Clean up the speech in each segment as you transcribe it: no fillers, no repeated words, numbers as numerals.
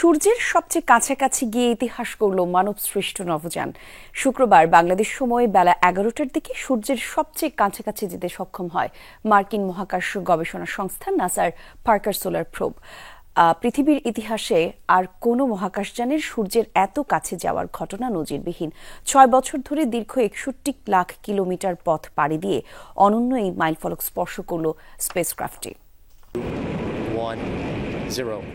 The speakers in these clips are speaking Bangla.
সূর্যের সবচেয়ে কাছাকাছি গিয়ে ইতিহাস করল মানব সৃষ্ট নভোযান। শুক্রবার বাংলাদেশ সময় বেলা 11টার দিকে সূর্যের সবচেয়ে কাছাকাছি যেতে সক্ষম হয় মার্কিন মহাকাশ গবেষণা সংস্থা নাসার পার্কার সোলার প্রোব। পৃথিবীর ইতিহাসে আর কোনো মহাকাশযানের সূর্যের এত কাছে যাওয়ার ঘটনা নজিরবিহীন। 6 বছর ধরে দীর্ঘ 61 লাখ কিলোমিটার পথ পাড়ি দিয়ে অনন্য এই মাইলফলক স্পর্শ করল স্পেসক্রাফটটি।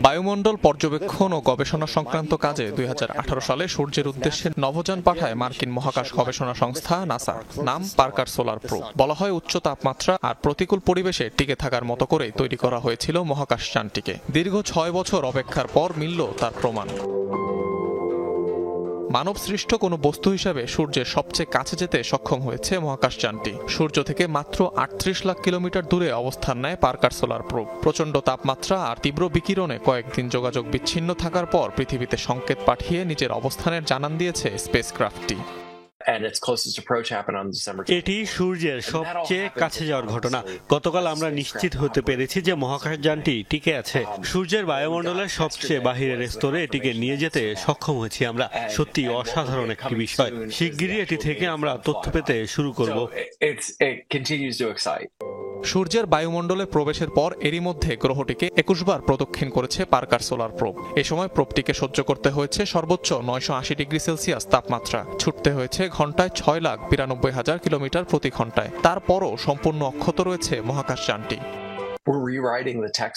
বায়ুমণ্ডল পর্যবেক্ষণ ও গবেষণা সংক্রান্ত কাজে 2018 সালে সূর্যের উদ্দেশ্যে নভোযান পাঠায় মার্কিন মহাকাশ গবেষণা সংস্থা নাসা। নাম পার্কার সোলার প্রোব। বলা হয় উচ্চ তাপমাত্রা আর প্রতিকূল পরিবেশে টিকে থাকার মতো করে তৈরি করা হয়েছিল মহাকাশযানটিকে। দীর্ঘ 6 বছর অপেক্ষার পর মিলল তার প্রমাণ। মানব সৃষ্ট কোনো বস্তু হিসাবে সূর্যের সবচেয়ে কাছে যেতে সক্ষম হয়েছে মহাকাশযানটি। সূর্য থেকে মাত্র 38 লাখ কিলোমিটার দূরে অবস্থান নেয় পার্কার সোলার প্রোব। প্রচণ্ড তাপমাত্রা আর তীব্র বিকিরণে কয়েকদিন যোগাযোগ বিচ্ছিন্ন থাকার পর পৃথিবীতে সংকেত পাঠিয়ে নিজের অবস্থানের জানান দিয়েছে স্পেসক্রাফটটি। এটি সূর্যের সবচেয়ে কাছে যাওয়ার ঘটনা। গতকাল আমরা নিশ্চিত হতে পেরেছি যে মহাকাশযানটি টিকে আছে। সূর্যের বায়ুমণ্ডলের সবচেয়ে বাহিরের স্তরে এটিকে নিয়ে যেতে সক্ষম হয়েছি আমরা। সত্যি অসাধারণ একটি বিষয়। শিগগিরই এটি থেকে আমরা তথ্য পেতে শুরু করব। সূর্যের বায়ুমণ্ডলে প্রবেশের পর এরই মধ্যে গ্রহটিকে 21 বার প্রদক্ষিণ করেছে পার্কার সোলার প্রোব। এ সময় প্রোবটিকে সহ্য করতে হয়েছে সর্বোচ্চ 980 ডিগ্রি সেলসিয়াস তাপমাত্রা। ছুটতে হয়েছে ঘন্টায় 6,92,000 কিলোমিটার প্রতি ঘন্টায়। তারপরও সম্পূর্ণ অক্ষত রয়েছে মহাকাশযানটি।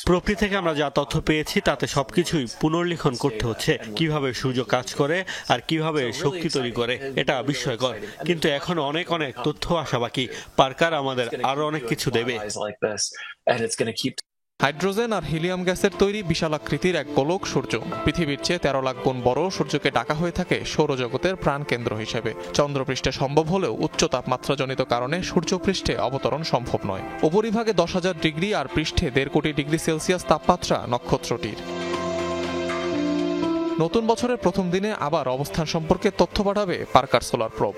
প্রকৃতি থেকে আমরা যা তথ্য পেয়েছি তাতে সবকিছুই পুনর্লিখন করতে হচ্ছে। কিভাবে সূর্য কাজ করে আর কিভাবে শক্তি তৈরি করে, এটা বিস্ময়কর। কিন্তু এখন অনেক তথ্য আসা বাকি। পার্কার আমাদের আরো অনেক কিছু দেবে। হাইড্রোজেন আর হিলিয়াম গ্যাসের তৈরি বিশালাকৃতির এক গোলক সূর্য। পৃথিবীর চেয়ে 13 লাখ গুণ বড় সূর্যকে ডাকা হয়ে থাকে সৌরজগতের প্রাণকেন্দ্র হিসেবে। চন্দ্রপৃষ্ঠে সম্ভব হলেও উচ্চ তাপমাত্রাজনিত কারণে সূর্যপৃষ্ঠে অবতরণ সম্ভব নয়। উপরিভাগে 10,000 ডিগ্রি আর পৃষ্ঠে 1.5 কোটি ডিগ্রি সেলসিয়াস তাপমাত্রা নক্ষত্রটির। নতুন বছরের প্রথম দিনে আবার অবস্থান সম্পর্কে তথ্য পাঠাবে পার্কার সোলার প্রোব।